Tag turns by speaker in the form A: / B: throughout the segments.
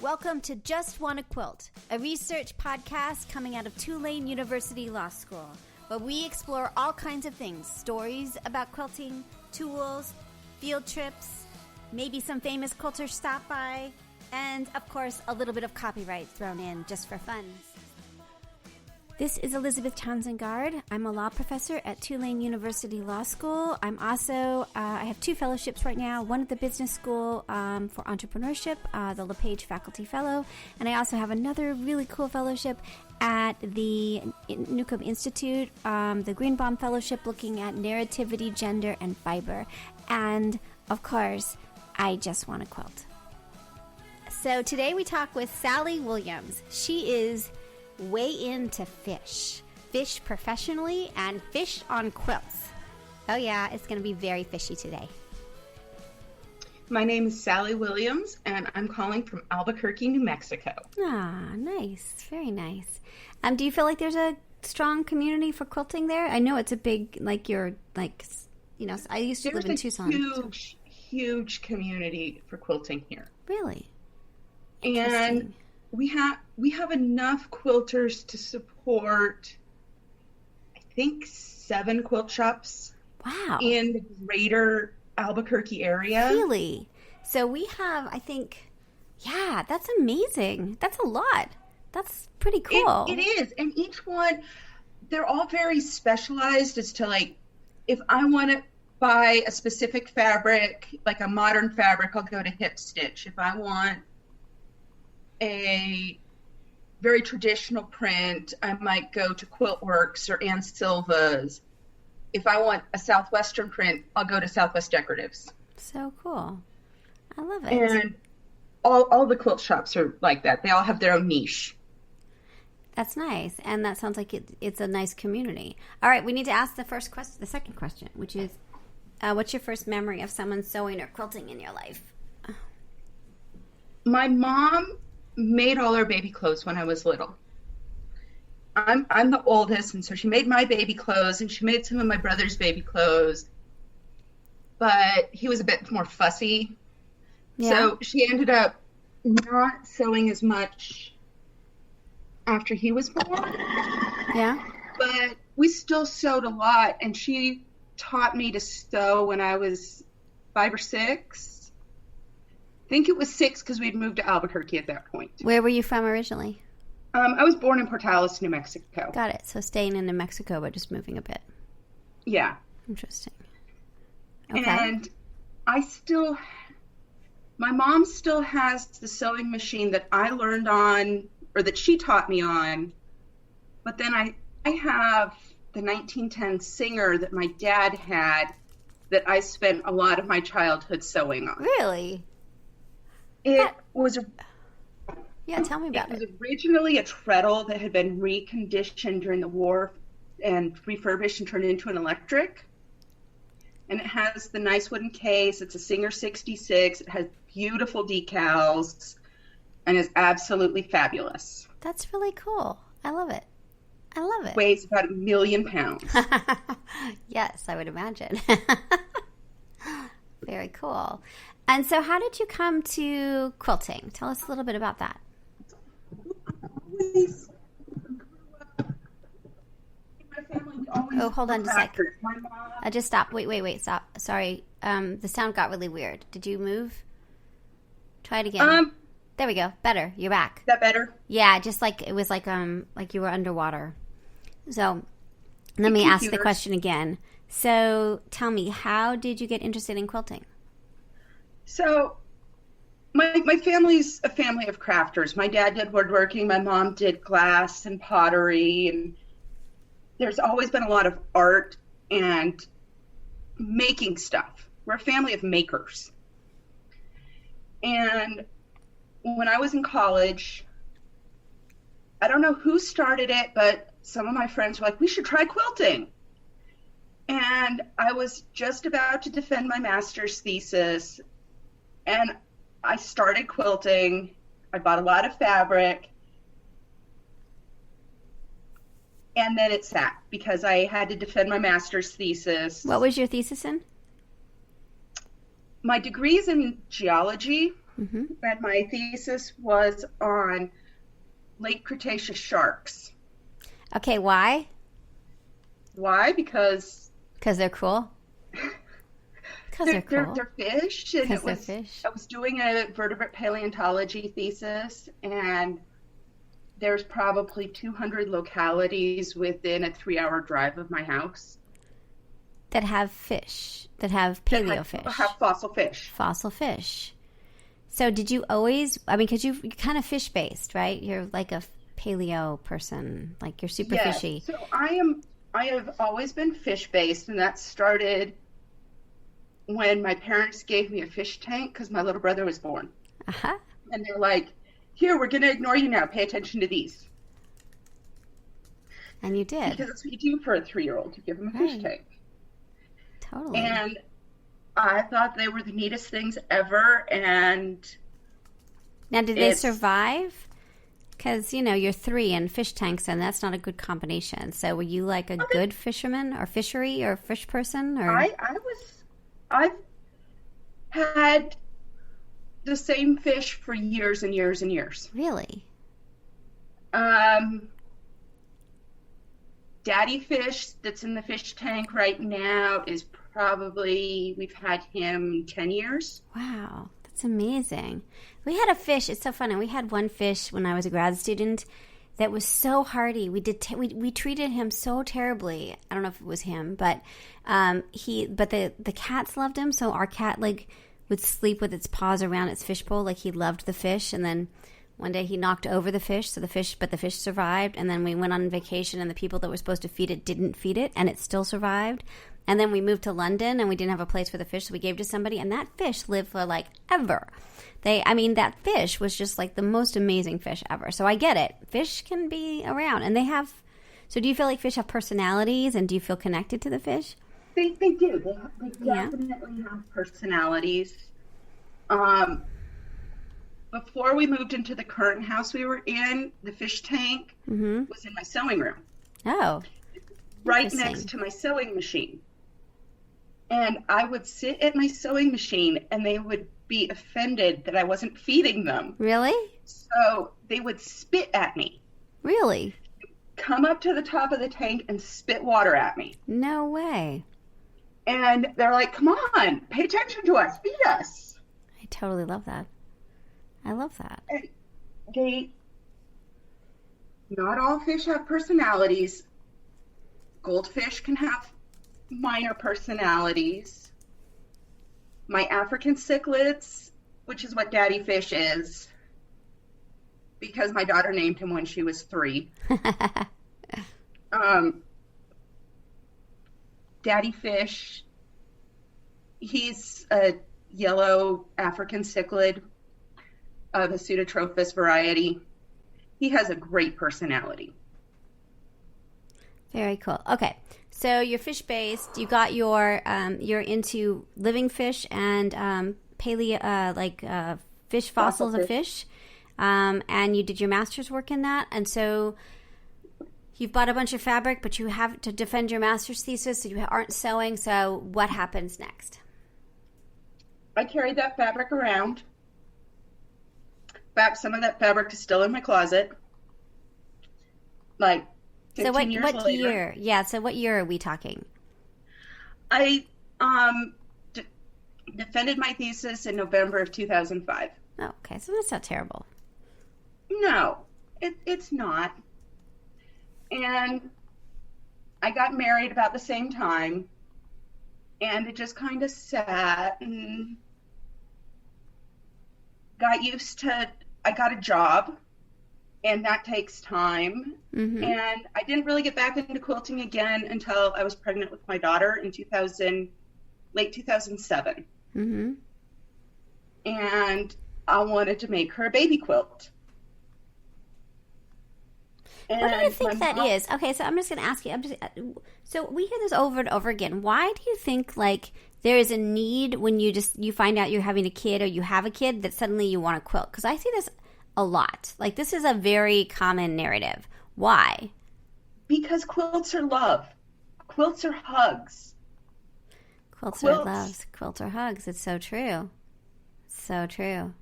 A: Welcome to JustWannaQuilt, a research podcast coming out of Tulane University Law School, where we explore all kinds of things, stories about quilting, tools, field trips, maybe some famous quilters stop by, and, of course, a little bit of copyright thrown in just for fun. This is Elizabeth Townsend-Gard. I'm a law professor at Tulane University Law School. I'm also, I have two fellowships right now, one at the Business School for Entrepreneurship, the LePage Faculty Fellow, and I also have another really cool fellowship at the Newcomb Institute, the Greenbaum Fellowship, looking at narrativity, gender, and fiber. And, of course, I just want to quilt. So today we talk with Sally Williams. She is way into fish professionally, and fish on quilts. Oh yeah, it's going to be very fishy today.
B: My name is Sally Williams, and I'm calling from Albuquerque, New Mexico.
A: Ah, nice. Very nice. Do you feel like there's a strong community for quilting there? I know it's a big, I used to live in Tucson.
B: Huge community for quilting here.
A: Really?
B: And we have enough quilters to support, I think, 7 quilt shops.
A: Wow.
B: In the greater Albuquerque area.
A: Really? So we have, I think, yeah, that's amazing. That's a lot. That's pretty cool.
B: It is. And each one, they're all very specialized as to, like, if I want to buy a specific fabric, like a modern fabric, I'll go to Hip Stitch. If I want a very traditional print, I might go to Quilt Works or Ann Silva's. If I want a Southwestern print, I'll go to Southwest Decoratives.
A: So cool. I love it.
B: And all the quilt shops are like that. They all have their own niche.
A: That's nice. And that sounds like it's a nice community. All right, we need to ask the second question, which is, what's your first memory of someone sewing or quilting in your life?
B: My mom made all our baby clothes when I was little. I'm the oldest, and so she made my baby clothes, and she made some of my brother's baby clothes, but he was a bit more fussy. Yeah. So she ended up not sewing as much after he was born.
A: Yeah.
B: But we still sewed a lot, and she taught me to sew when I was 5 or 6. I think it was 6 because we'd moved to Albuquerque at that point.
A: Where were you from originally?
B: I was born in Portales, New Mexico.
A: Got it. So staying in New Mexico, but just moving a bit.
B: Yeah.
A: Interesting. Okay.
B: And my mom still has the sewing machine that I learned on, or that she taught me on. But then I have the 1910 Singer that my dad had that I spent a lot of my childhood sewing on.
A: Really? Yeah, tell me about it.
B: It was originally a treadle that had been reconditioned during the war and refurbished and turned into an electric. And it has the nice wooden case. It's a Singer 66. It has beautiful decals and is absolutely fabulous.
A: That's really cool. I love it.
B: Weighs about 1 million pounds.
A: Yes, I would imagine. Very cool. And so how did you come to quilting? Tell us a little bit about that. Oh, hold on just a sec. I just stopped. Wait, stop. Sorry. The sound got really weird. Did you move? Try it again. There we go. Better. You're back.
B: Is that better?
A: Yeah, just like it was like you were underwater. So let me ask the question again. So tell me, how did you get interested in quilting?
B: So my family's a family of crafters. My dad did woodworking. My mom did glass and pottery. And there's always been a lot of art and making stuff. We're a family of makers. And when I was in college, I don't know who started it, but some of my friends were like, we should try quilting. And I was just about to defend my master's thesis, and I started quilting. I bought a lot of fabric, and then it sat because I had to defend my master's thesis.
A: What was your thesis in?
B: My degree's in geology, And my thesis was on late Cretaceous sharks.
A: Okay, why?
B: Why? Because
A: they're cool. Because they're cool.
B: They're fish, and
A: they're fish.
B: I was doing a vertebrate paleontology thesis, and there's probably 200 localities within a 3-hour drive of my house
A: that have fish, that have paleo fish.
B: Have fossil fish.
A: Fossil fish. So did you always, I mean, because you're kind of fish-based, right? You're like a paleo person, like you're super fishy.
B: So I have always been fish-based, and that started when my parents gave me a fish tank because my little brother was born.
A: Uh-huh.
B: And they're like, here, we're going to ignore you now. Pay attention to these.
A: And you did.
B: Because that's what you do for a 3-year-old. You give them a fish tank.
A: Totally.
B: And I thought they were the neatest things ever. And
A: now, did they survive? Because, you're 3 in fish tanks, and that's not a good combination. So were you like a good fisherman or fishery or fish person? Or
B: I've had the same fish for years and years and years.
A: Really?
B: Daddy fish that's in the fish tank right now is probably, we've had him 10 years.
A: Wow, that's amazing. We had a fish, it's so funny. We had one fish when I was a grad student that was so hardy. We treated him so terribly. I don't know if it was him, but the cats loved him. So our cat would sleep with its paws around its fishbowl, like he loved the fish. And then one day he knocked over the fish, but the fish survived. And then we went on vacation, and the people that were supposed to feed it didn't feed it, and it still survived. And then we moved to London, and we didn't have a place for the fish, so we gave it to somebody, and that fish lived for ever. That fish was just the most amazing fish ever. So I get it. Fish can be around, and they have. So do you feel like fish have personalities, and do you feel connected to the fish?
B: They do. They definitely have personalities. Before we moved into the current house we were in, the fish tank was in my sewing room.
A: Oh.
B: Right next to my sewing machine. And I would sit at my sewing machine, and they would be offended that I wasn't feeding them.
A: Really?
B: So they would spit at me.
A: Really?
B: Come up to the top of the tank and spit water at me.
A: No way.
B: And they're like, come on, pay attention to us, feed us.
A: I totally love that. I love that.
B: And not all fish have personalities. Goldfish can have minor personalities. My African cichlids, which is what daddy fish is, because my daughter named him when she was 3. Daddy fish, he's a yellow African cichlid of a Pseudotrophus variety. He has a great personality.
A: Very cool. Okay, so you're fish-based. You got your you're into living fish and fish fossils of fish, and you did your master's work in that. And so you've bought a bunch of fabric, but you have to defend your master's thesis, so you aren't sewing. So what happens next?
B: I carried that fabric around. In fact, some of that fabric is still in my closet. 15 years later.
A: Year? Yeah, so what year are we talking?
B: I defended my thesis in November of 2005.
A: Oh, okay, so that's not terrible.
B: No, it's not. And I got married about the same time, and it just kind of sat and got used to, I got a job, and that takes time. Mm-hmm. And I didn't really get back into quilting again until I was pregnant with my daughter in late 2007. Mm-hmm. And I wanted to make her a baby quilt.
A: And what do you think that is? Okay, so I'm just going to ask you. So we hear this over and over again. Why do you think there is a need when you find out you're having a kid or you have a kid that suddenly you want to quilt? Because I see this a lot. This is a very common narrative. Why?
B: Because quilts are love. Quilts are hugs.
A: Quilts are loves. Quilts are hugs. It's so true. So true.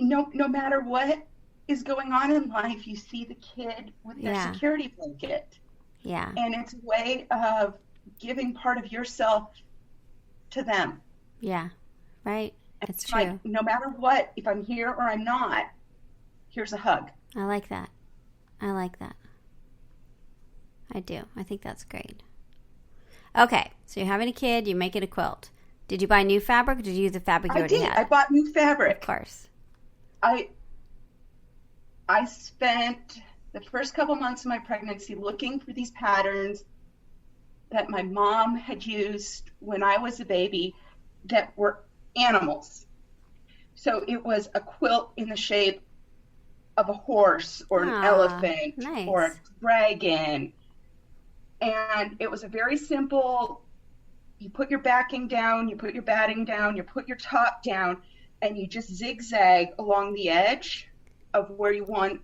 B: no matter what is going on in life, you see the kid with their security blanket.
A: Yeah.
B: And it's a way of giving part of yourself to them.
A: Yeah. Right. It's true.
B: Like, no matter what, if I'm here or I'm not, here's a hug.
A: I like that. I like that. I do. I think that's great. Okay. So you're having a kid, you're making a quilt. Did you buy new fabric or did you use the fabric you already had?
B: I bought new fabric.
A: Of course.
B: I spent the first couple months of my pregnancy looking for these patterns that my mom had used when I was a baby that were animals. So it was a quilt in the shape of a horse or an elephant or a dragon. And it was a very simple, you put your backing down, you put your batting down, you put your top down, and you just zigzag along the edge of where you want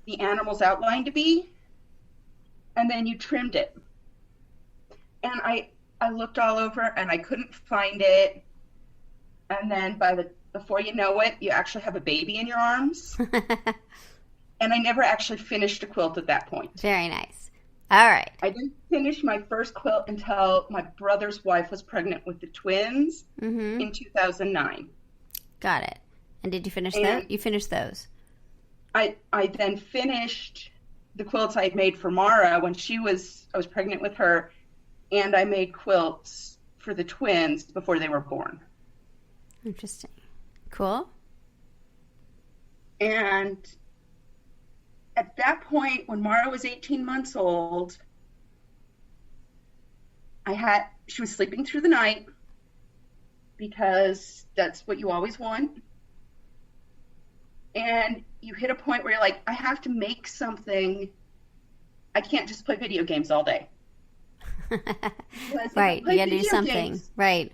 B: the animal's outline to be. And then you trimmed it. And I looked all over and I couldn't find it. And then before you know it, you actually have a baby in your arms. And I never actually finished a quilt at that point.
A: Very nice. All right.
B: I didn't finish my first quilt until my brother's wife was pregnant with the twins in 2009.
A: Got it. And did you finish those? You finished those?
B: I then finished the quilts I had made for Mara when I was pregnant with her, and I made quilts for the twins before they were born.
A: Interesting. Cool.
B: And at that point, when Mara was 18 months old, she was sleeping through the night because that's what you always want. And you hit a point where you're like, I have to make something. I can't just play video games all day.
A: Right. You got to do something. Right.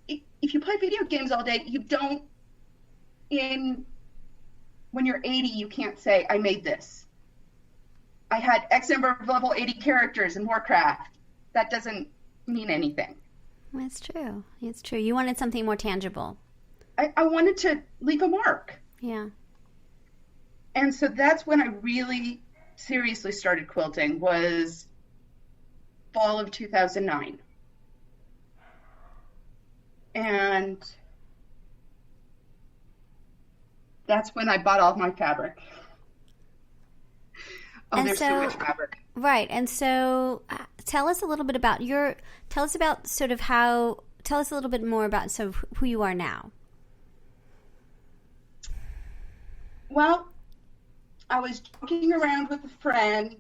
B: If you play video games all day, you don't, when you're 80, you can't say, I made this. I had X number of level 80 characters in Warcraft. That doesn't mean anything.
A: That's true. It's true. You wanted something more tangible.
B: I wanted to leave a mark.
A: Yeah.
B: And so that's when I really seriously started quilting, was fall of 2009. And that's when I bought all of my fabric. There's so much fabric.
A: Right. And so tell us a little bit about tell us a little bit more about who you are now.
B: Well, I was joking around with a friend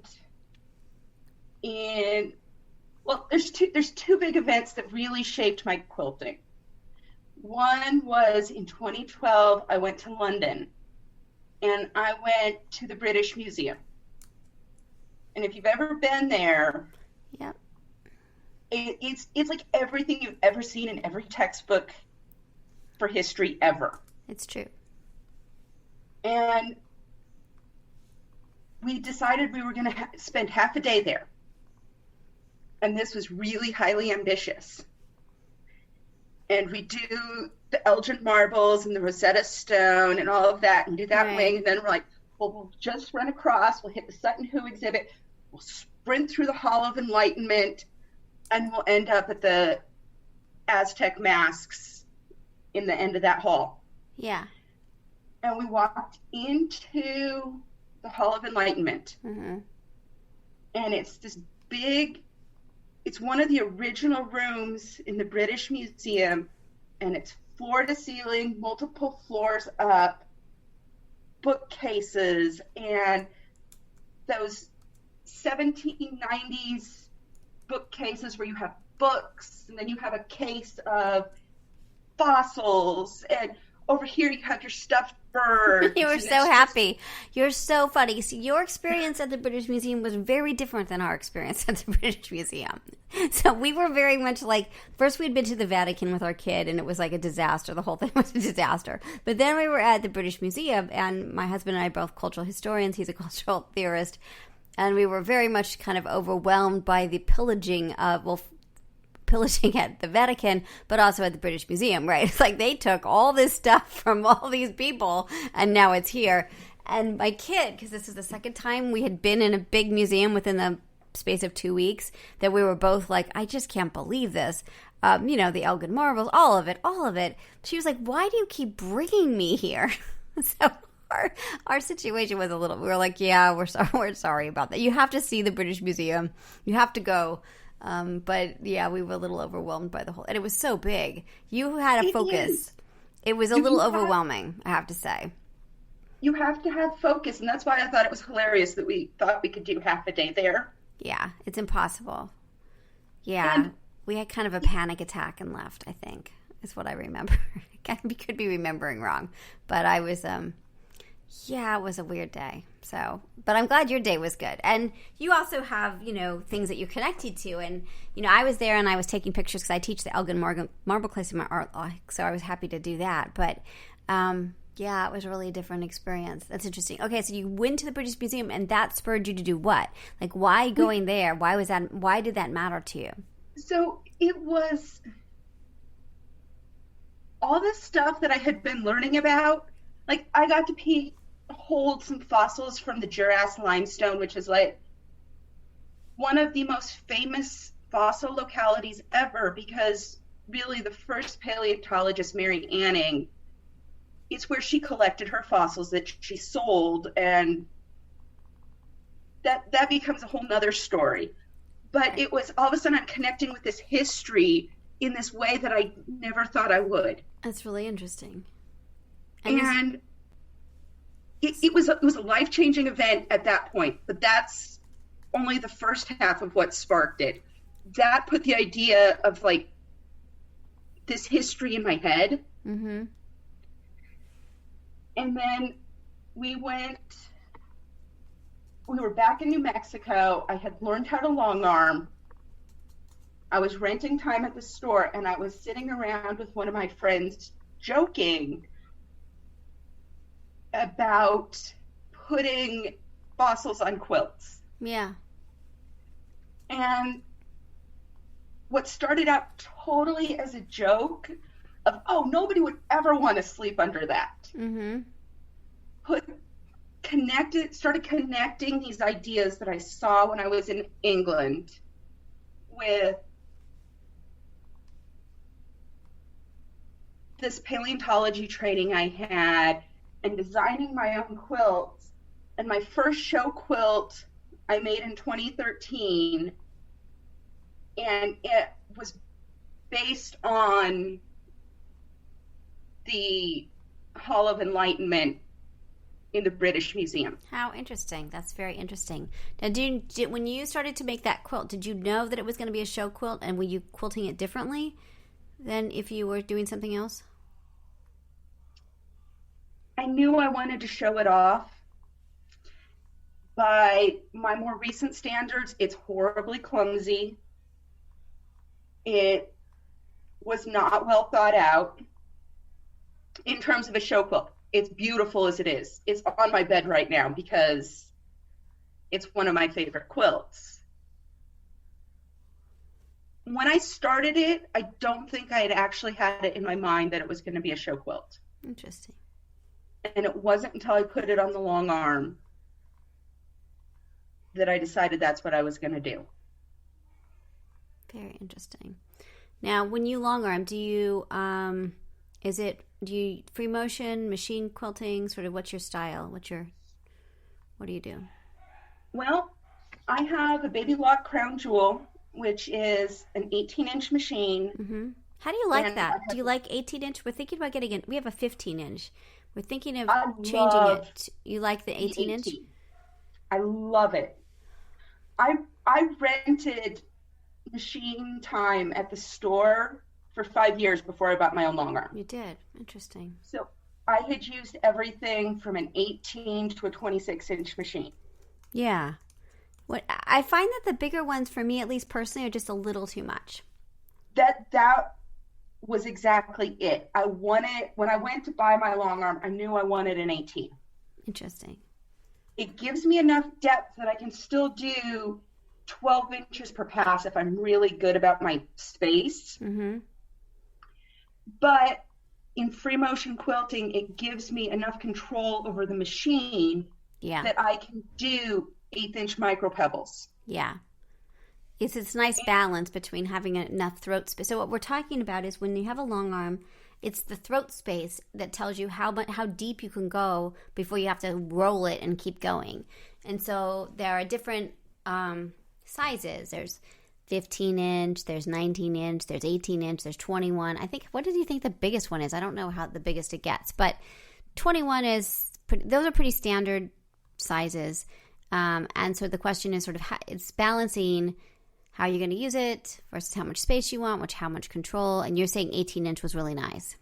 B: there's two big events that really shaped my quilting. One was in 2012, I went to London and I went to the British Museum. And if you've ever been there,
A: yep,
B: it's like everything you've ever seen in every textbook for history ever.
A: It's true.
B: And we decided we were going to spend half a day there. And this was really highly ambitious. And we do the Elgin marbles and the Rosetta Stone and all of that and do that wing. And then we're like, well, we'll just run across. We'll hit the Sutton Hoo exhibit. We'll sprint through the Hall of Enlightenment. And we'll end up at the Aztec masks in the end of that hall.
A: Yeah.
B: And we walked into the Hall of Enlightenment. Mm-hmm. And it's this big... It's one of the original rooms in the British Museum, and it's floor to ceiling, multiple floors up, bookcases, and those 1790s bookcases where you have books, and then you have a case of fossils, and over here you have your stuffed birds.
A: You were so happy. You're so funny. See, your experience at the British Museum was very different than our experience at the British Museum. So we were very much like, first we'd been to the Vatican with our kid, and it was like a disaster. The whole thing was a disaster. But then we were at the British Museum, and my husband and I are both cultural historians. He's a cultural theorist. And we were very much kind of overwhelmed by the pillaging of, pillaging at the Vatican, but also at the British Museum, right? It's like they took all this stuff from all these people, and now it's here. And my kid, because this is the second time we had been in a big museum within the space of 2 weeks, that we were both like, I just can't believe this. The Elgin Marbles, all of it. She was like, why do you keep bringing me here? So our situation was we were like, yeah, we're sorry about that. You have to see the British Museum. You have to go. But yeah, we were a little overwhelmed by the whole, and it was so big. You had a focus. It was a little overwhelming, I have to say.
B: You have to have focus, and that's why I thought it was hilarious that we thought we could do half a day there.
A: Yeah, it's impossible. Yeah,
B: and
A: we had kind of a panic attack and left, I think, is what I remember. I could be remembering wrong, but I was, it was a weird day. So, but I'm glad your day was good. And you also have, things that you're connected to. And, I was there and I was taking pictures because I teach the Elgin Marble class in my art, so I was happy to do that. But, it was really a different experience. That's interesting. Okay, so you went to the British Museum, and that spurred you to do what? Like, why going there? Why did that matter to you?
B: So it was all this stuff that I had been learning about. Like, I got to hold some fossils from the Jurassic limestone, which is like one of the most famous fossil localities ever, because really the first paleontologist, Mary Anning, it's where she collected her fossils that she sold, and that becomes a whole nother story. But it was all of a sudden I'm connecting with this history in this way that I never thought I would.
A: That's really interesting.
B: And it was a life-changing event at that point, but that's only the first half of what sparked it. That put the idea of like this history in my head.
A: Mm-hmm.
B: And then we were back in New Mexico. I had learned how to long arm. I was renting time at the store, and I was sitting around with one of my friends joking about putting fossils on quilts.
A: Yeah.
B: And what started out totally as a joke of, nobody would ever want to sleep under that.
A: Mm-hmm.
B: Started connecting these ideas that I saw when I was in England with this paleontology training I had and designing my own quilts. And my first show quilt I made in 2013, and it was based on the Hall of Enlightenment in the British Museum.
A: How interesting. That's very interesting. Now, when you started to make that quilt, did you know that it was going to be a show quilt, and were you quilting it differently than if you were doing something else?
B: I knew I wanted to show it off. By my more recent standards, it's horribly clumsy. It was not well thought out. In terms of a show quilt, it's beautiful as it is. It's on my bed right now because it's one of my favorite quilts. When I started it, I don't think I had actually had it in my mind that it was going to be a show quilt.
A: Interesting.
B: And it wasn't until I put it on the long arm that I decided that's what I was going to do.
A: Very interesting. Now, when you long arm, do you free motion, machine quilting, sort of what's your style? What do you do?
B: Well, I have a Baby Lock Crown Jewel, which is an 18-inch machine.
A: Mm-hmm. How do you like that? Do you like 18-inch? We're thinking about getting it. We have a 15-inch. We're thinking of changing it. You like the 18-inch?
B: I love it. I rented machine time at the store for 5 years before I bought my own long arm.
A: You did. Interesting.
B: So I had used everything from an 18 to a 26-inch machine.
A: Yeah. What I find that the bigger ones, for me at least personally, are just a little too much.
B: That was exactly it. When I went to buy my long arm, I knew I wanted an 18.
A: Interesting.
B: It gives me enough depth that I can still do 12 inches per pass if I'm really good about my space.
A: Mm-hmm.
B: But in free motion quilting, it gives me enough control over the machine that I can do 1/8 inch micro pebbles.
A: Yeah. It's nice balance between having enough throat space. So what we're talking about is when you have a long arm, it's the throat space that tells you how deep you can go before you have to roll it and keep going. And so there are different sizes. There's 15 inch, there's 19 inch, there's 18 inch, there's 21. I think, what did you think the biggest one is? I don't know how the biggest it gets, but 21 is, those are pretty standard sizes. And so the question is sort of, it's balancing how you're going to use it versus how much space you want, how much control. And you're saying 18 inch was really nice,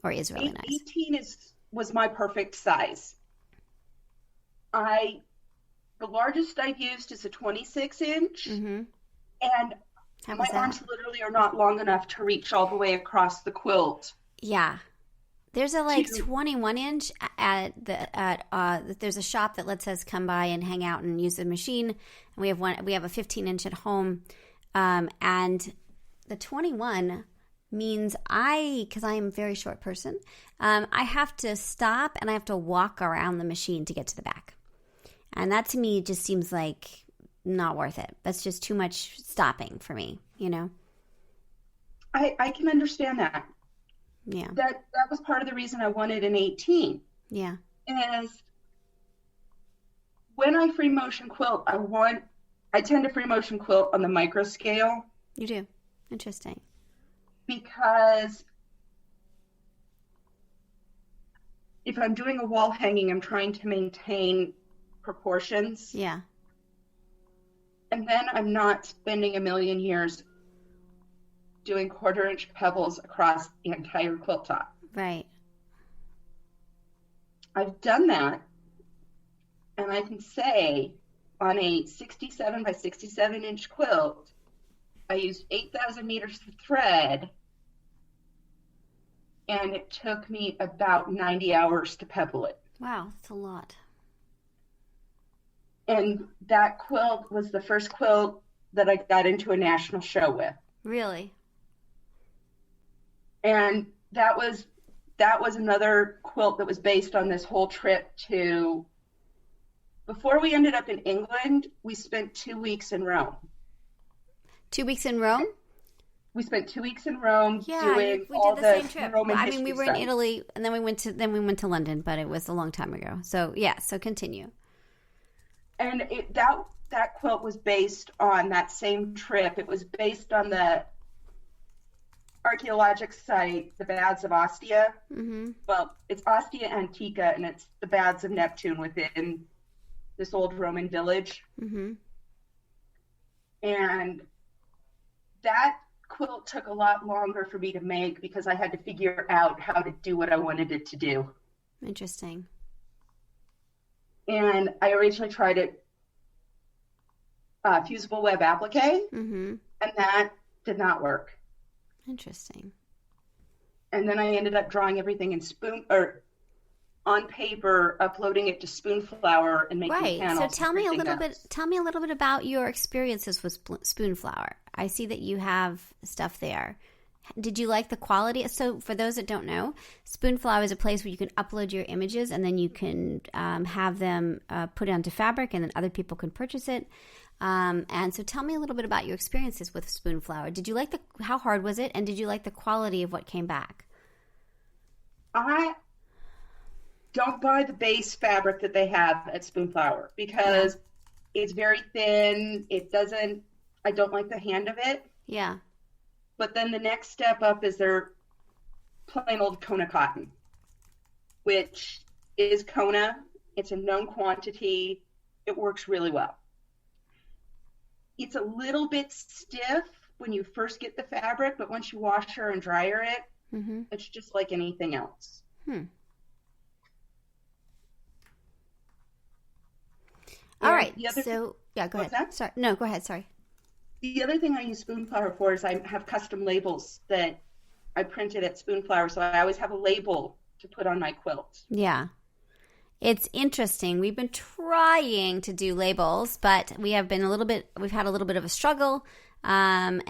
A: or is really nice.
B: 18 was my perfect size. The largest I've used is a 26 inch.
A: Mm-hmm.
B: And my arms literally are not long enough to reach all the way across the quilt.
A: Yeah. There's a 21 inch there's a shop that lets us come by and hang out and use the machine. And we have a 15 inch at home. And the 21 means because I am a very short person, I have to stop and I have to walk around the machine to get to the back. And that to me just seems like not worth it. That's just too much stopping for me, you know?
B: I can understand that.
A: Yeah.
B: That was part of the reason I wanted an 18.
A: Yeah.
B: Is when I free motion quilt, I tend to free motion quilt on the microscale.
A: You do? Interesting.
B: Because if I'm doing a wall hanging, I'm trying to maintain proportions.
A: Yeah.
B: And then I'm not spending a million years doing 1/4 inch pebbles across the entire quilt top.
A: Right.
B: I've done that, and I can say on a 67 by 67 inch quilt, I used 8,000 meters of thread, and it took me about 90 hours to pebble it.
A: Wow, that's a lot.
B: And that quilt was the first quilt that I got into a national show with.
A: Really?
B: And that was another quilt that was based on this whole trip to, before we ended up in England, we spent 2 weeks in Rome.
A: 2 weeks in Rome?
B: We spent 2 weeks in Rome
A: doing
B: all
A: the
B: the
A: same trip.
B: Roman
A: I mean, we were
B: stuff.
A: in Italy, and then we went to London, but it was a long time ago. So yeah, so continue.
B: And that quilt was based on that same trip. It was based on the archaeologic site, the Baths of Ostia.
A: Mm-hmm.
B: Well, it's Ostia Antica, and it's the Baths of Neptune within this old Roman village.
A: Mm-hmm.
B: And that quilt took a lot longer for me to make because I had to figure out how to do what I wanted it to do.
A: Interesting.
B: And I originally tried it fusible web applique,
A: Mm-hmm.
B: and that did not work.
A: Interesting.
B: And then I ended up drawing everything in on paper, uploading it to Spoonflower and making panels.
A: So tell me a little bit about your experiences with Spoonflower. I see that you have stuff there. Did you like the quality? So for those that don't know, Spoonflower is a place where you can upload your images and then you can have them put onto fabric and then other people can purchase it. And so tell me a little bit about your experiences with Spoonflower. Did you like how hard was it? And did you like the quality of what came back?
B: I don't buy the base fabric that they have at Spoonflower because it's very thin. I don't like the hand of it.
A: Yeah.
B: But then the next step up is their plain old Kona cotton, which is Kona. It's a known quantity. It works really well. It's a little bit stiff when you first get the fabric, but once you wash her and dry her it's just like anything else.
A: All right.
B: Go
A: ahead.
B: That?
A: Sorry. No, go ahead. Sorry.
B: The other thing I use Spoonflower for is I have custom labels that I printed at Spoonflower, so I always have a label to put on my quilt.
A: Yeah. It's interesting. We've been trying to do labels, but we've had a little bit of a struggle, and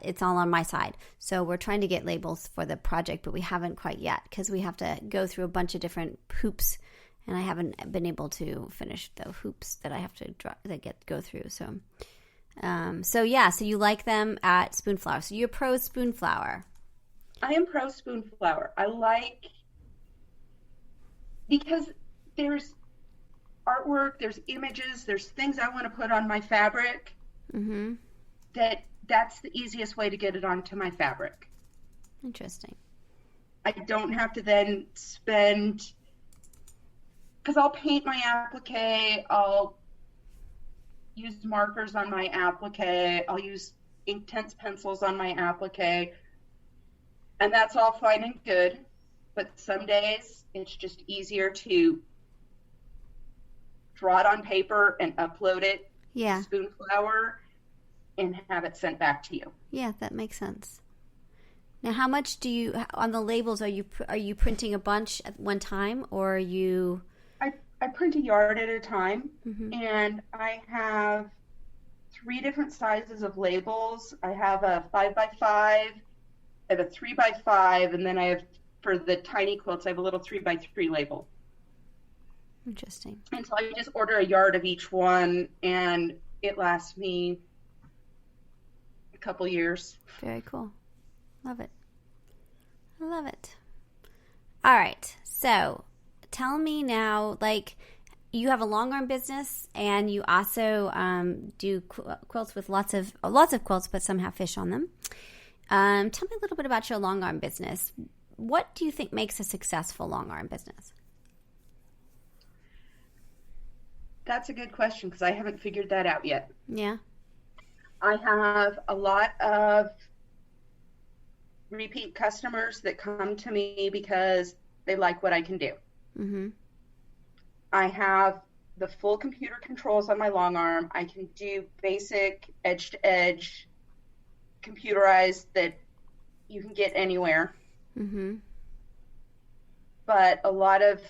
A: it's all on my side. So we're trying to get labels for the project, but we haven't quite yet because we have to go through a bunch of different hoops, and I haven't been able to finish the hoops that I have to go through. So, so you like them at Spoonflower. So you're pro Spoonflower.
B: I am pro Spoonflower. I like, because there's artwork, there's images, there's things I want to put on my fabric. Mm-hmm. That's the easiest way to get it onto my fabric.
A: Interesting.
B: I don't have to then spend, because I'll paint my applique, I'll use markers on my applique, I'll use Inktense pencils on my applique, and that's all fine and good. But some days it's just easier to draw it on paper and upload it to Spoonflower and have it sent back to you.
A: Yeah, that makes sense. Now, how much do you, on the labels, are you printing a bunch at one time, or are you?
B: I print a yard at a time, and I have 3 different sizes of labels. I have a 5x5, I have a 3x5, and then I have, for the tiny quilts, I have a little 3x3 label.
A: Interesting.
B: And so I just order a yard of each one, and it lasts me a couple years.
A: Very cool. Love it. I love it. All right. So tell me now, like, you have a long arm business, and you also do quilts with lots of quilts, but some have fish on them. Tell me a little bit about your long arm business. What do you think makes a successful long arm business?
B: That's a good question, because I haven't figured that out yet.
A: Yeah.
B: I have a lot of repeat customers that come to me because they like what I can do. Mm-hmm. I have the full computer controls on my long arm. I can do basic edge-to-edge computerized that you can get anywhere. Mm-hmm. But a lot of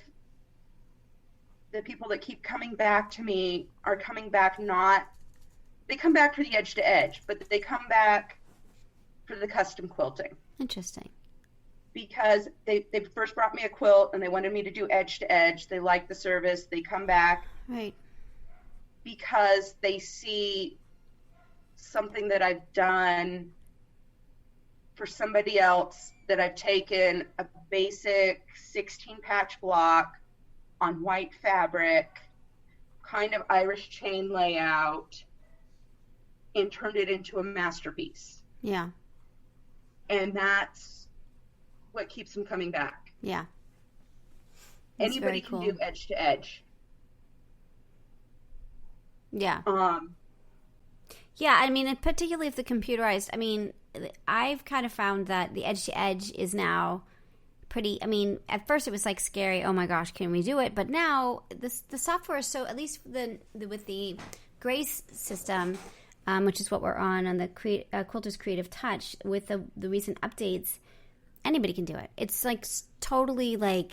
B: the people that keep coming back to me are coming back they come back for the edge to edge, but they come back for the custom quilting.
A: Interesting.
B: Because they first brought me a quilt and they wanted me to do edge to edge. They like the service. They come back.
A: Right.
B: Because they see something that I've done for somebody else, that I've taken a basic 16 patch block on white fabric, kind of Irish chain layout, and turned it into a masterpiece.
A: Yeah.
B: And that's what keeps them coming back.
A: Yeah. That's
B: anybody can do edge to edge.
A: Yeah. Yeah, I mean, and particularly if the computerized, I mean, I've kind of found that the edge to edge is now pretty, I mean, at first it was like scary, oh my gosh, can we do it? But now the software is so, at least with the Grace system, which is what we're on the Quilter's Creative Touch, with the recent updates, anybody can do it. It's like totally like,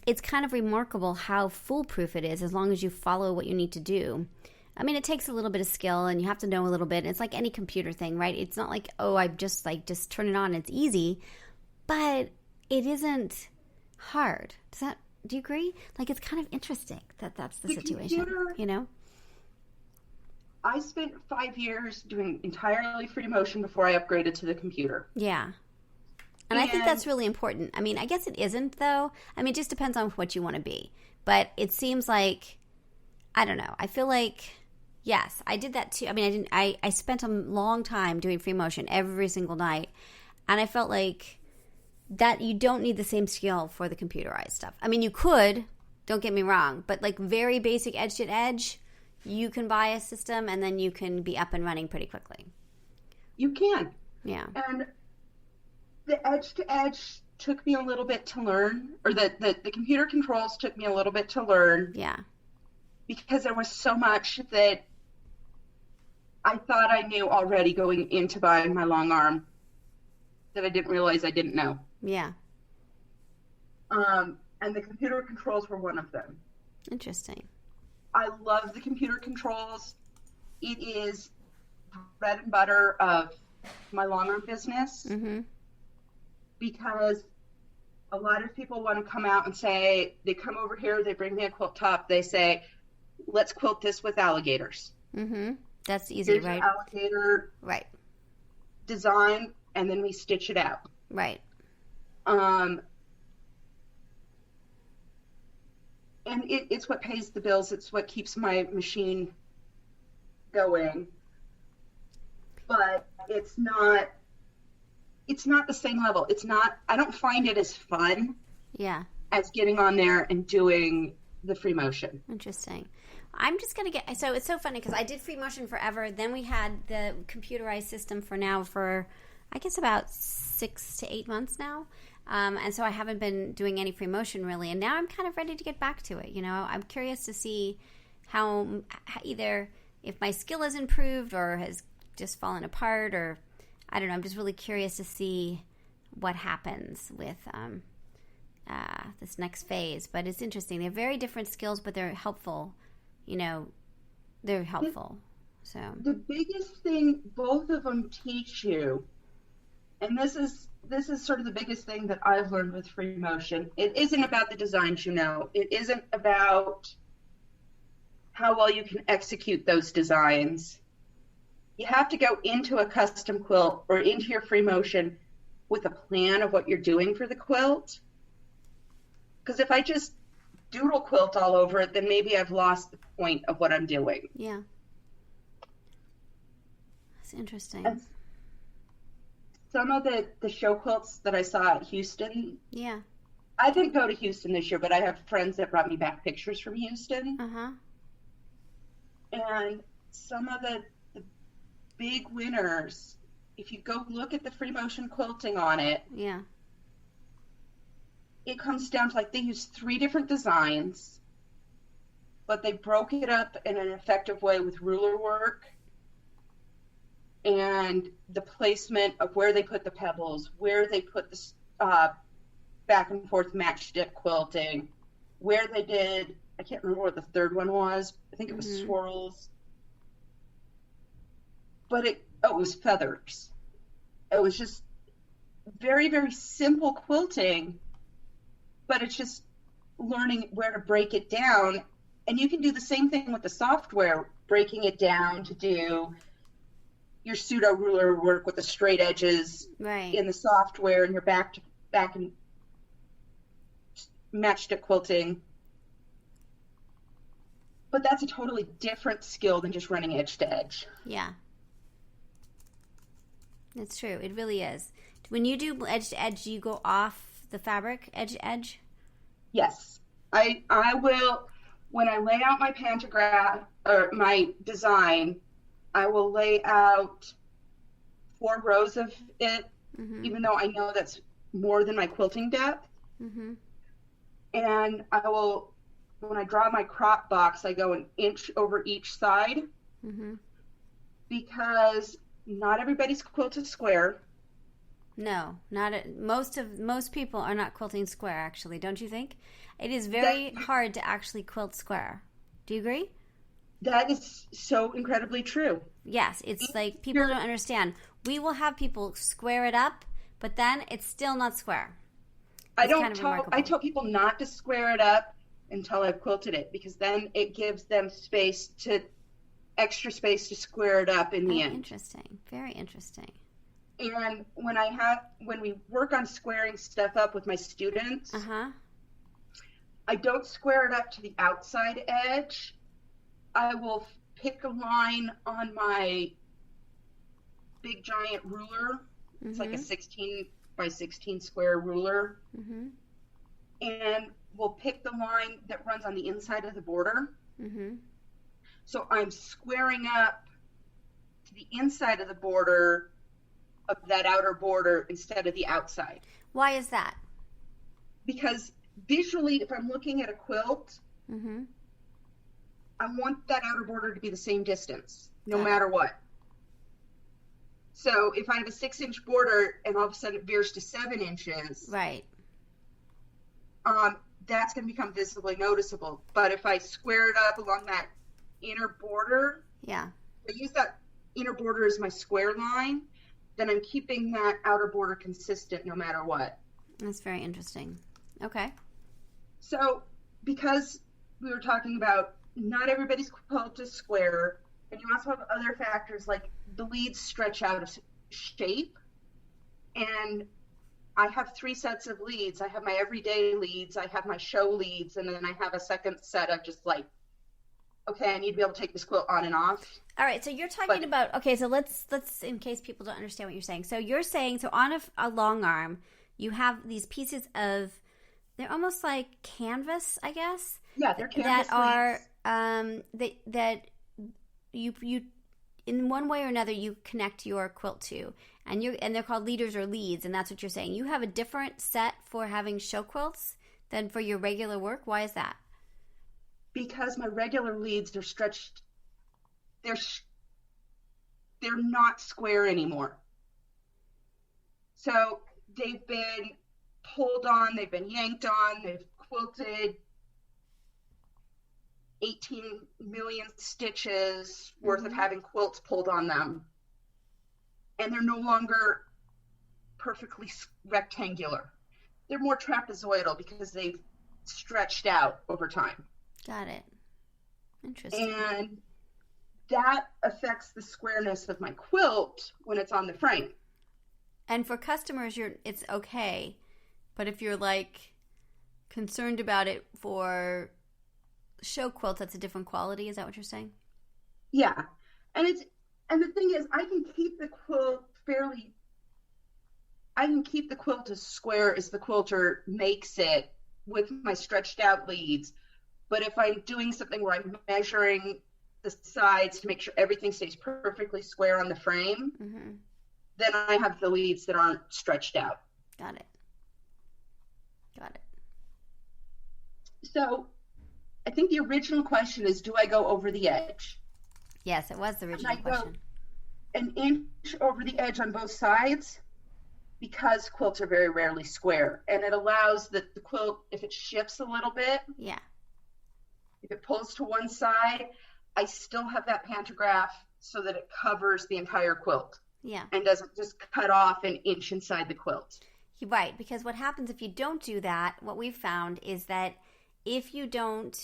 A: it's kind of remarkable how foolproof it is as long as you follow what you need to do. I mean, it takes a little bit of skill and you have to know a little bit. It's like any computer thing, right? It's not like, oh, I just turn it on. It's easy, but it isn't hard. Do you agree? Like, it's kind of interesting that's the situation,
B: computer,
A: you know?
B: I spent 5 years doing entirely free motion before I upgraded to the computer.
A: Yeah. And I think that's really important. I mean, I guess it isn't, though. I mean, it just depends on what you want to be. But it seems like, I don't know. I feel like, yes, I did that too. I mean, I spent a long time doing free motion every single night. And I felt like that you don't need the same skill for the computerized stuff. I mean, you could, don't get me wrong. But like very basic edge to edge, you can buy a system and then you can be up and running pretty quickly.
B: You can.
A: Yeah.
B: And the edge to edge took me a little bit to learn, or the computer controls took me a little bit to learn.
A: Yeah.
B: Because there was so much that I thought I knew already going into buying my long arm that I didn't realize I didn't know.
A: Yeah.
B: and the computer controls were one of them.
A: Interesting.
B: I love the computer controls. It is bread and butter of my long-arm business, because a lot of people want to come out and say, they come over here, they bring me a quilt top, they say, let's quilt this with alligators.
A: That's easy,
B: Here's
A: right?
B: Your alligator design, and then we stitch it out.
A: Right.
B: And it's what pays the bills. It's what keeps my machine going. But it's not the same level. It's not, I don't find it as fun as getting on there and doing the free motion.
A: Interesting. I'm just going to get, so it's so funny because I did free motion forever. Then we had the computerized system for I guess about 6 to 8 months now. And so I haven't been doing any free motion really. And now I'm kind of ready to get back to it. You know, I'm curious to see how either if my skill has improved or has just fallen apart, or I don't know. I'm just really curious to see what happens with this next phase. But it's interesting. They're very different skills, but they're helpful. You know, they're helpful. So
B: the biggest thing both of them teach you, and this is sort of the biggest thing that I've learned with free motion. It isn't about the designs, you know. It isn't about how well you can execute those designs. You have to go into a custom quilt or into your free motion with a plan of what you're doing for the quilt. Because if I just doodle quilt all over it, then maybe I've lost the point of what I'm doing.
A: Yeah. That's interesting.
B: And some of the show quilts that I saw at Houston.
A: Yeah.
B: I didn't go to Houston this year, but I have friends that brought me back pictures from Houston. And some of the big winners, if you go look at the free motion quilting on it, it comes down to like they use 3 different designs, but they broke it up in an effective way with ruler work and the placement of where they put the pebbles, where they put the back and forth matchstick quilting, where they did, I can't remember what the third one was. I think it was swirls. But it was feathers. It was just very, very simple quilting, but it's just learning where to break it down. And you can do the same thing with the software, breaking it down to do your pseudo ruler work with the straight edges in the software, and your back and matchstick quilting. But that's a totally different skill than just running edge to edge.
A: Yeah. It's true. It really is. When you do edge to edge, do you go off the fabric edge to edge?
B: Yes. I will, when I lay out my pantograph or my design, I will lay out 4 rows of it, even though I know that's more than my quilting depth. And I will, when I draw my crop box, I go 1 inch over each side, because not everybody's quilt is square.
A: No, most people are not quilting square, actually, don't you think? It is very hard to actually quilt square. Do you agree?
B: That is so incredibly true.
A: Yes, it's like people don't understand. We will have people square it up, but then it's still not square.
B: I tell people not to square it up until I've quilted it, because then it gives them extra space to square it up in the end.
A: Interesting. Very interesting.
B: And when we work on squaring stuff up with my students, I don't square it up to the outside edge. I will pick a line on my big giant ruler. It's like a 16 by 16 square ruler. And we'll pick the line that runs on the inside of the border. So I'm squaring up to the inside of the border of that outer border instead of the outside.
A: Why is that?
B: Because visually, if I'm looking at a quilt, I want that outer border to be the same distance, no matter what. So if I have a 6-inch border and all of a sudden it veers to 7 inches, that's going to become visibly noticeable. But if I square it up along that inner border,
A: yeah,
B: I use that inner border as my square line, then I'm keeping that outer border consistent no matter what.
A: That's very interesting. Okay.
B: So because we were talking about not everybody's quilt is square, and you also have other factors like the leads stretch out of shape. And I have 3 sets of leads. I have my everyday leads, I have my show leads, and then I have a second set of just like, okay, I need to be able to take this quilt on and off.
A: All right, so you're talking about, okay, so let's in case people don't understand what you're saying. So you're saying, so on a long arm, you have these pieces of, they're almost like canvas, I guess.
B: Yeah, they're canvas
A: that are that you in one way or another you connect your quilt to, and they're called leaders or leads, and that's what you're saying. You have a different set for having show quilts than for your regular work. Why is that?
B: Because my regular leads are stretched. They're not square anymore. So they've been pulled on, they've been yanked on, they've quilted 18 million stitches worth of having quilts pulled on them. And they're no longer perfectly rectangular. They're more trapezoidal because they've stretched out over time.
A: Got it. Interesting.
B: And that affects the squareness of my quilt when it's on the frame.
A: And for customers, it's okay. But if you're like concerned about it for show quilts, that's a different quality. Is that what you're saying?
B: Yeah. And the thing is, I can keep the quilt as square as the quilter makes it with my stretched out leads. But if I'm doing something where I'm measuring the sides to make sure everything stays perfectly square on the frame, then I have the leads that aren't stretched out.
A: Got it.
B: So I think the original question is, do I go over the edge?
A: Yes, it was the original question.
B: An inch over the edge on both sides because quilts are very rarely square. And it allows the quilt, if it shifts a little bit, if it pulls to one side, I still have that pantograph so that it covers the entire quilt.
A: Yeah.
B: And doesn't just cut off an inch inside the quilt.
A: Right, because what happens if you don't do that, what we've found is that if you don't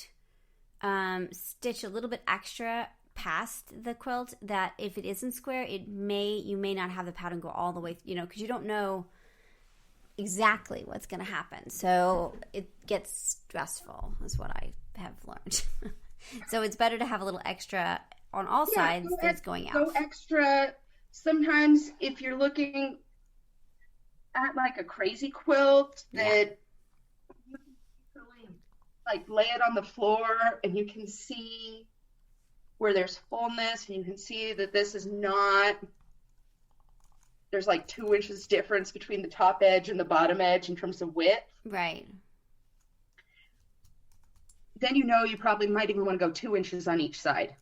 A: stitch a little bit extra past the quilt, that if it isn't square, you may not have the pattern go all the way, because you don't know exactly what's going to happen. So it gets stressful, is what I have learned. So it's better to have a little extra on all sides than it's going out.
B: Go extra. Sometimes if you're looking at like a crazy quilt that you can really like lay it on the floor and you can see where there's fullness, and you can see that this is not, there's like 2 inches difference between the top edge and the bottom edge in terms of width.
A: Right.
B: Then you probably might even want to go 2 inches on each side.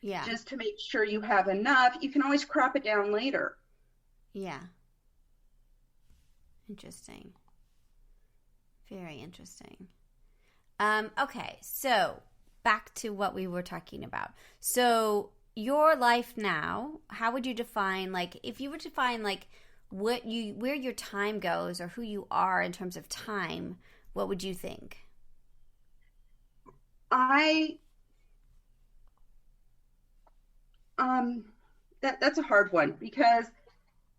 A: Yeah.
B: Just to make sure you have enough. You can always crop it down later.
A: Yeah. Interesting. Very interesting. Okay, so back to what we were talking about. So your life now, how would you define, like, if you were to define, like, where your time goes or who you are in terms of time, what would you think?
B: That's a hard one because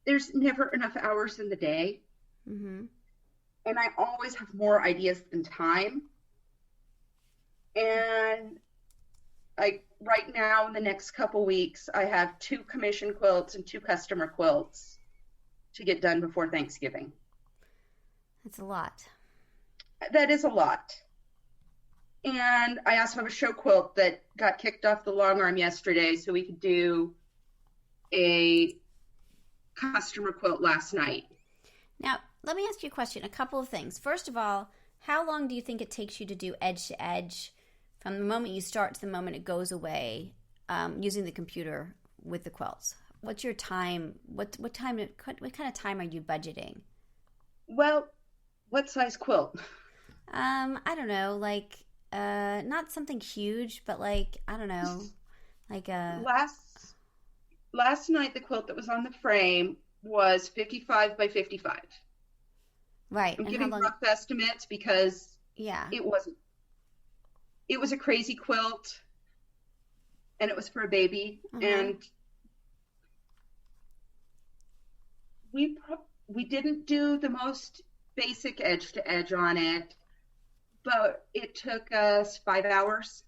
B: there's never enough hours in the day.
A: Mm-hmm.
B: And I always have more ideas than time. And like right now, in the next couple weeks, I have 2 commission quilts and 2 customer quilts to get done before Thanksgiving.
A: That's a lot.
B: That is a lot. And I also have a show quilt that got kicked off the long arm yesterday, so we could do a customer quilt last night.
A: Now, let me ask you a question, a couple of things. First of all, how long do you think it takes you to do edge to edge from the moment you start to the moment it goes away using the computer with the quilts? What's your time? What kind of time are you budgeting?
B: Well, what size quilt?
A: I don't know, like not something huge, but like I don't know, like a
B: Last night the quilt that was on the frame was 55 by 55.
A: right.
B: I'm
A: And how
B: giving
A: long?
B: rough estimates because
A: Yeah.
B: it wasn't. It was a crazy quilt, and it was for a baby,
A: Uh-huh.
B: and we we didn't do the most basic edge to edge on it, but it took us 5 hours.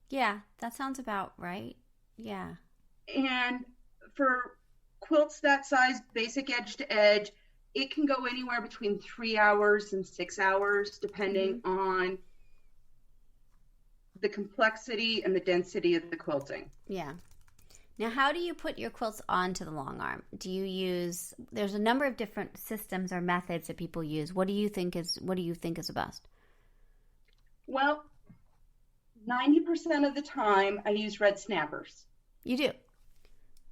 A: Yeah, that sounds about right. Yeah.
B: And for quilts that size, basic edge to edge, it can go anywhere between 3 hours and 6 hours,
A: Mm-hmm.
B: depending on the complexity and the density of the quilting.
A: Yeah. Now, how do you put your quilts onto the long arm? Do you use? There's a number of different systems or methods that people use. What do you think is the best?
B: Well, 90% of the time I use red snappers.
A: You do.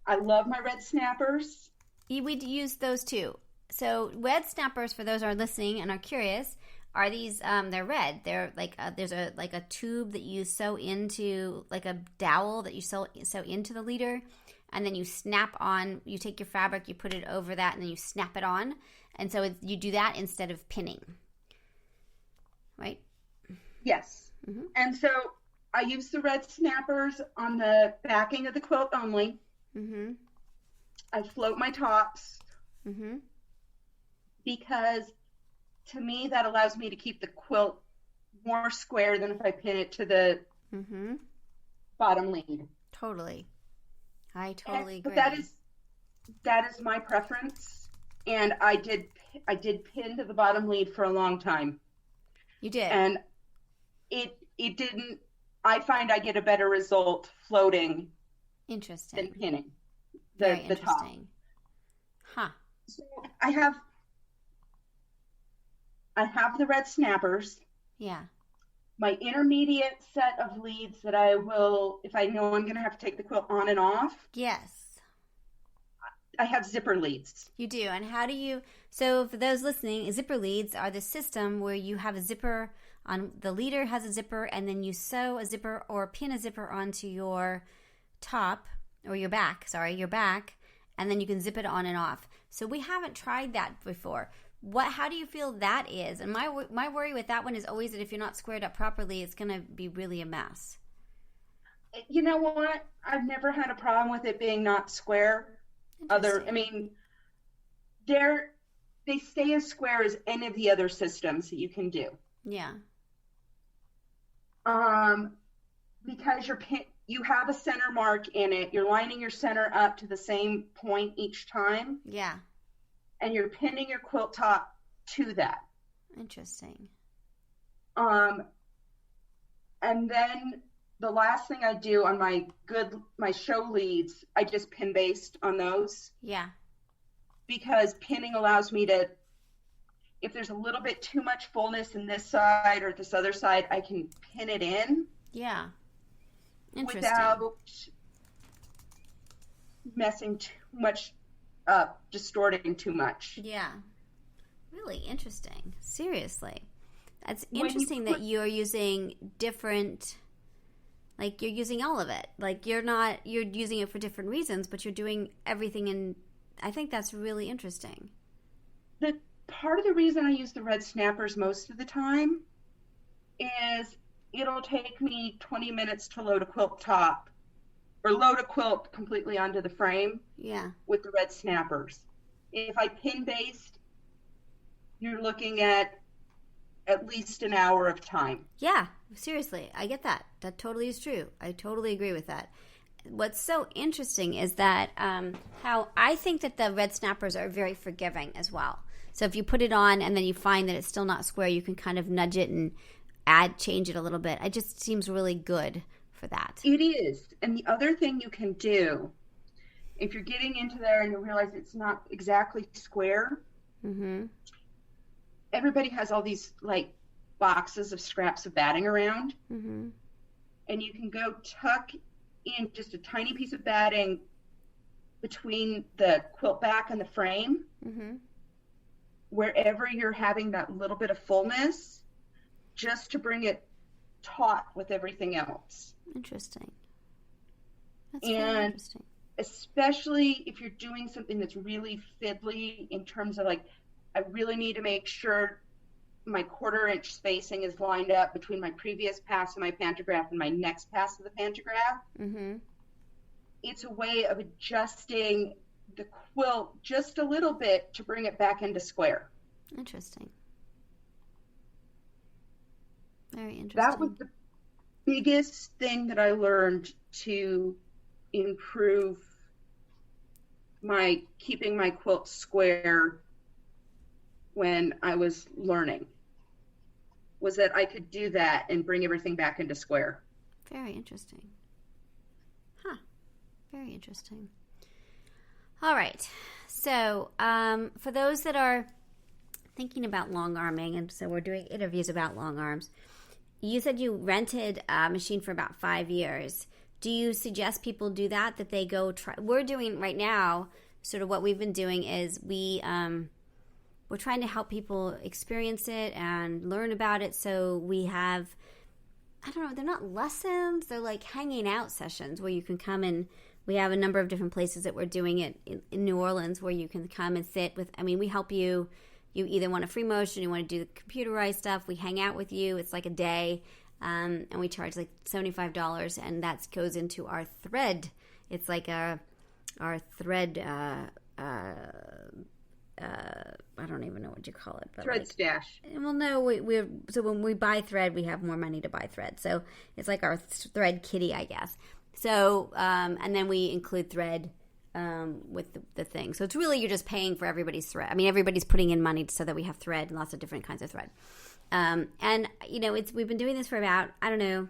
B: I love my red snappers.
A: We'd use those too. So red snappers, for those who are listening and are curious, are these? They're red. They're like there's a tube that you sew into, like a dowel that you sew into the leader, and then you snap on. You take your fabric, you put it over that, and then you snap it on. And so you do that instead of pinning, right?
B: Yes.
A: Mm-hmm.
B: And so I use the red snappers on the backing of the quilt only.
A: Mm-hmm.
B: I float my tops
A: Mm-hmm.
B: because to me that allows me to keep the quilt more square than if I pin it to the
A: Mm-hmm.
B: bottom lead.
A: Totally. I totally
B: But
A: agree.
B: that is my preference, and I did pin to the bottom lead for a long time,
A: You did.
B: and it didn't. I find I get a better result floating than
A: Interesting.
B: pinning
A: Very
B: the top.
A: interesting. Huh.
B: So I have the red snappers.
A: Yeah.
B: My intermediate set of leads that I will, if I know I'm going to have to take the quilt on and off,
A: Yes.
B: I have zipper leads.
A: You do. And how do you? So, for those listening, zipper leads are the system where you have a zipper on the leader has a zipper, and then you sew a zipper or pin a zipper onto your top or your back. Sorry, your back, and then you can zip it on and off. So we haven't tried that before. How do you feel that is? And my worry with that one is always that if you're not squared up properly, it's going to be really a mess.
B: You know what? I've never had a problem with it being not square. I
A: Interesting.
B: mean, they stay as square as any of the other systems that you can do.
A: Yeah.
B: Because you have a center mark in it. You're lining your center up to the same point each time,
A: Yeah.
B: and you're pinning your quilt top to that.
A: Interesting.
B: And then the last thing I do on my show leads, I just pin based on those,
A: Yeah.
B: because pinning allows me to, if there's a little bit too much fullness in this side or this other side, I can pin it in
A: Yeah. Interesting.
B: without messing too much up, distorting too much.
A: Yeah. Really interesting. Seriously. That's
B: When you
A: interesting that
B: put-
A: you're using different, like you're using all of it. Like you're using it for different reasons, but you're doing everything in, I think that's really interesting.
B: The part of the reason I use the red snappers most of the time is it'll take me 20 minutes to load a quilt top or load a quilt completely onto the frame
A: Yeah.
B: with the red snappers. If I pin based, you're looking at least an hour of time.
A: Yeah. Seriously. I get that. That totally is true. I totally agree with that. What's so interesting is that how I think that the red snappers are very forgiving as well. So if you put it on and then you find that it's still not square, you can kind of nudge it and change it a little bit. It just seems really good for that.
B: It is. And the other thing you can do, if you're getting into there and you realize it's not exactly square,
A: Mm-hmm.
B: everybody has all these like boxes of scraps of batting around,
A: Mm-hmm.
B: and you can go tuck in just a tiny piece of batting between the quilt back and the frame,
A: Mm-hmm.
B: wherever you're having that little bit of fullness, just to bring it taut with everything else.
A: Interesting. That's very interesting.
B: Especially if you're doing something that's really fiddly in terms of like, I really need to make sure my 1/4 inch spacing is lined up between my previous pass of my pantograph and my next pass of the pantograph.
A: Mm-hmm.
B: It's a way of adjusting the quilt just a little bit to bring it back into square.
A: Interesting. Very interesting.
B: That was the biggest thing that I learned to improve keeping my quilt square when I was learning, was that I could do that and bring everything back into square.
A: Very interesting. Huh. Very interesting. All right. So for those that are thinking about long arming, and so we're doing interviews about long arms, you said you rented a machine for about 5 years. Do you suggest people do that they go try? We're doing right now, sort of what we've been doing is we're trying to help people experience it and learn about it. So we have, I don't know, they're not lessons, they're like hanging out sessions where you can come and we have a number of different places that we're doing it in New Orleans where you can come and sit with, we help you. You either want a free motion, you want to do the computerized stuff, we hang out with you. It's like a day, and we charge like $75, and that goes into our thread. It's like our thread, I don't even know what you call it. But
B: thread stash.
A: Well, no, so when we buy thread, we have more money to buy thread. So it's like our thread kitty, I guess. So, and then we include thread with the thing. So it's really, you're just paying for everybody's thread. Everybody's putting in money so that we have thread, lots of different kinds of thread. And, we've been doing this for about a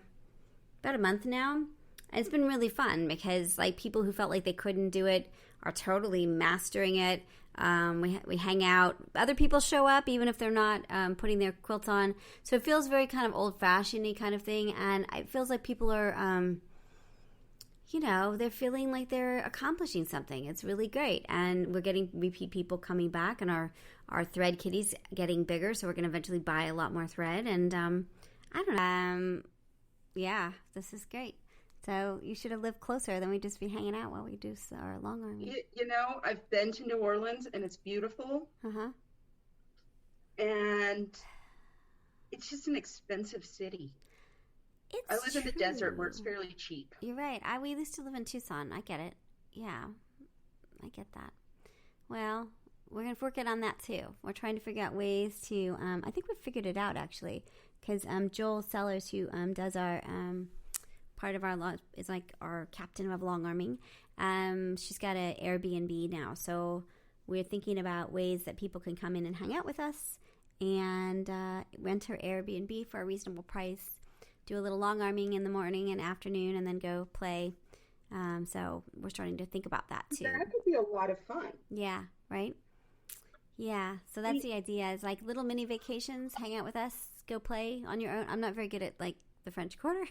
A: month now. And it's been really fun because like people who felt like they couldn't do it are totally mastering it. We hang out. Other people show up even if they're not putting their quilts on. So it feels very kind of old-fashioned-y kind of thing. And it feels like people are... they're feeling like they're accomplishing something. It's really great. And we're getting repeat people coming back, and our thread kitty's getting bigger, so we're going to eventually buy a lot more thread. And I don't know. Yeah, this is great. So you should have lived closer, then we'd just be hanging out while we do our long arm.
B: I've been to New Orleans, and it's beautiful.
A: Uh-huh.
B: And it's just an expensive city. I live in the desert where it's fairly cheap.
A: You're right. We used to live in Tucson. I get it. Yeah, I get that. Well, we're going to work it on that too. We're trying to figure out ways to, I think we've figured it out actually, because Joel Sellers, who does our, part of our, is like our captain of Longarming, she's got an Airbnb now. So we're thinking about ways that people can come in and hang out with us and rent her Airbnb for a reasonable price. Do a little long arming in the morning and afternoon, and then go play. So we're starting to think about that too.
B: That could be a lot of fun.
A: Yeah, right? Yeah, so that's the idea, is like little mini vacations, hang out with us, go play on your own. I'm not very good at like the French Quarter.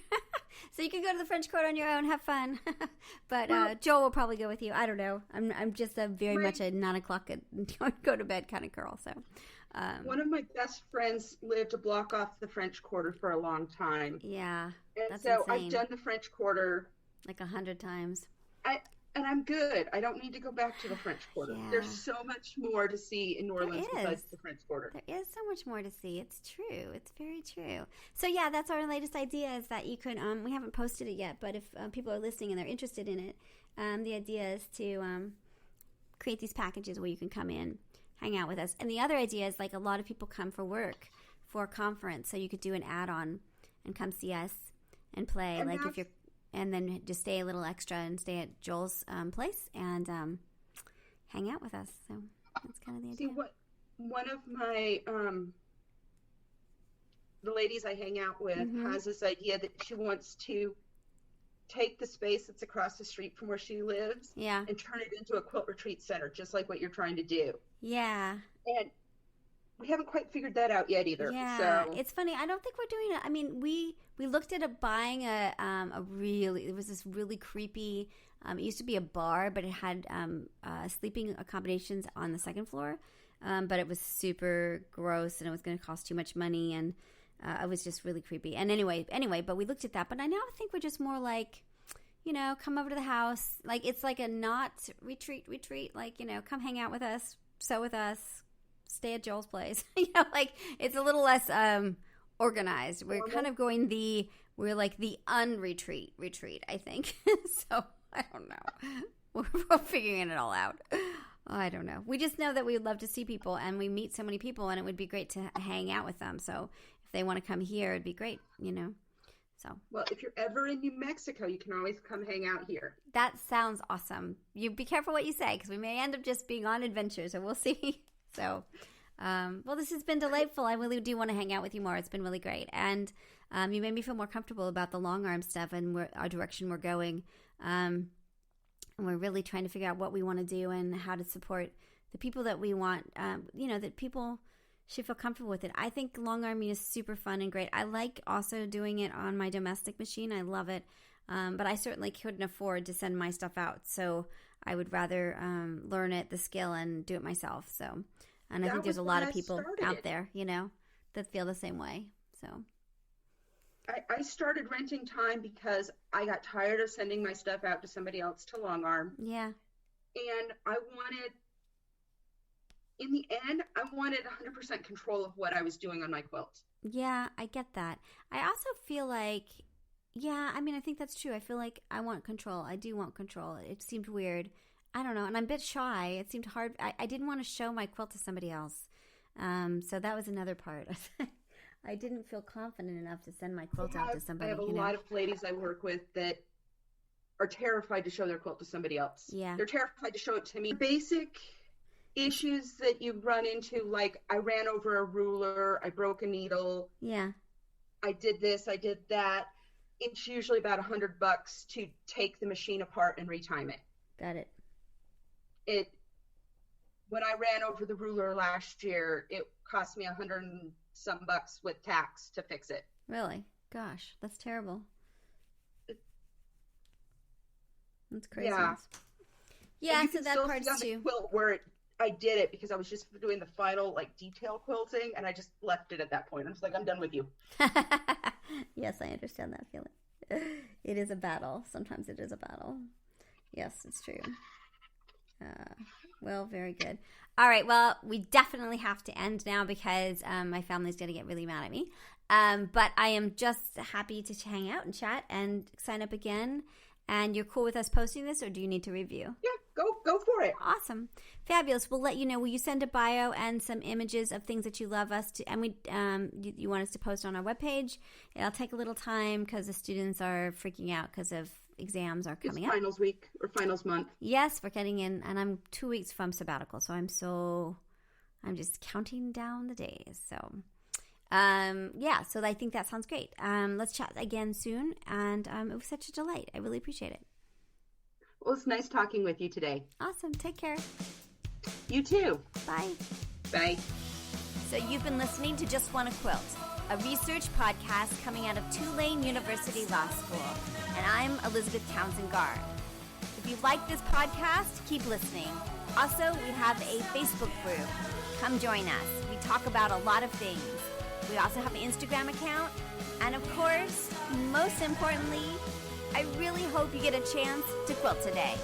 A: So you can go to the French Quarter on your own, have fun. But Joel will probably go with you. I don't know. I'm just very much a 9 o'clock go to bed kind of girl. So
B: one of my best friends lived a block off the French Quarter for a long time.
A: Yeah,
B: and
A: that's
B: so
A: insane.
B: I've done the French Quarter
A: like 100 times.
B: And I'm good. I don't need to go back to the French Quarter. Yeah. There's so much more to see in New Orleans besides the French Quarter.
A: There is so much more to see. It's true. It's very true. So yeah, that's our latest idea, is that you could, we haven't posted it yet, but if people are listening and they're interested in it, the idea is to create these packages where you can come in, hang out with us. And the other idea is, like, a lot of people come for work, for a conference, so you could do an add-on and come see us and play. And like if you're... And then just stay a little extra and stay at Joel's place and hang out with us. So that's kind of the idea.
B: See, one of my the ladies I hang out with has this idea that she wants to take the space that's across the street from where she lives and turn it into a quilt retreat center, just like what you're trying to do. Yeah. And we haven't quite figured that out yet either.
A: Yeah, so. It's funny. I don't think we're doing it. I mean, we looked at buying it was this really creepy, it used to be a bar, but it had sleeping accommodations on the second floor. But it was super gross and it was going to cost too much money. And it was just really creepy. And anyway, but we looked at that. But I now think we're just more like, come over to the house. Like, it's like a not retreat. Like, come hang out with us, sew with us, stay at Joel's place. Like, it's a little less organized. We're kind of going we're like the retreat, I think. So, I don't know. We're figuring it all out. I don't know. We just know that we would love to see people, and we meet so many people, and it would be great to hang out with them. So if they want to come here, it'd be great, So.
B: Well, if you're ever in New Mexico, you can always come hang out here.
A: That sounds awesome. You be careful what you say, because we may end up just being on adventure, so we'll see. So, well, this has been delightful. I really do want to hang out with you more. It's been really great. And you made me feel more comfortable about the long arm stuff and our direction we're going. And we're really trying to figure out what we want to do and how to support the people that we want, that people should feel comfortable with it. I think longarming is super fun and great. I like also doing it on my domestic machine. I love it. But I certainly couldn't afford to send my stuff out. So I would rather learn the skill and do it myself. So, and I think there's a lot of people out there, that feel the same way. So.
B: I started renting time because I got tired of sending my stuff out to somebody else to long arm.
A: Yeah.
B: And in the end, I wanted 100% control of what I was doing on my quilt.
A: Yeah, I get that. I also feel like, I think that's true. I feel like I want control. I do want control. It seemed weird. I don't know. And I'm a bit shy. It seemed hard. I didn't want to show my quilt to somebody else. So that was another part. I didn't feel confident enough to send my quilt out to somebody.
B: I have a lot of ladies I work with that are terrified to show their quilt to somebody else.
A: Yeah.
B: They're terrified to show it to me. Basic issues that you run into, like I ran over a ruler, I broke a needle.
A: Yeah.
B: I did this, I did that. It's usually about $100 to take the machine apart and retime it.
A: Got it.
B: When I ran over the ruler last year, it cost me $100 and some bucks with tax to fix it.
A: Really? Gosh, that's terrible. That's crazy. Yeah, so that part's too.
B: Quilt where I did it because I was just doing the final detail quilting, and I just left it at that point. I was like, I'm done with you.
A: Yes, I understand that feeling. It is a battle. Sometimes it is a battle. Yes, it's true. Well, very good. All right. Well, we definitely have to end now because my family's going to get really mad at me. But I am just happy to hang out and chat and sign up again. And you're cool with us posting this, or do you need to review?
B: Yeah, go for it.
A: Awesome. Fabulous. We'll let you know. Will you send a bio and some images of things that you love us to, and you want us to post on our webpage? It'll take a little time because the students are freaking out because of exams are coming up.
B: It's finals week or finals month.
A: Yes, we're getting in, and I'm 2 weeks from sabbatical, so I'm just counting down the days. So, so I think that sounds great. Let's chat again soon, and it was such a delight. I really appreciate it.
B: Well, it's nice talking with you today.
A: Awesome. Take care.
B: You too.
A: Bye.
B: Bye.
A: So you've been listening to Just Wanna Quilt, a research podcast coming out of Tulane University Law School. And I'm Elizabeth Townsend Garr. If you like this podcast, keep listening. Also, we have a Facebook group. Come join us. We talk about a lot of things. We also have an Instagram account. And of course, most importantly, I really hope you get a chance to quilt today.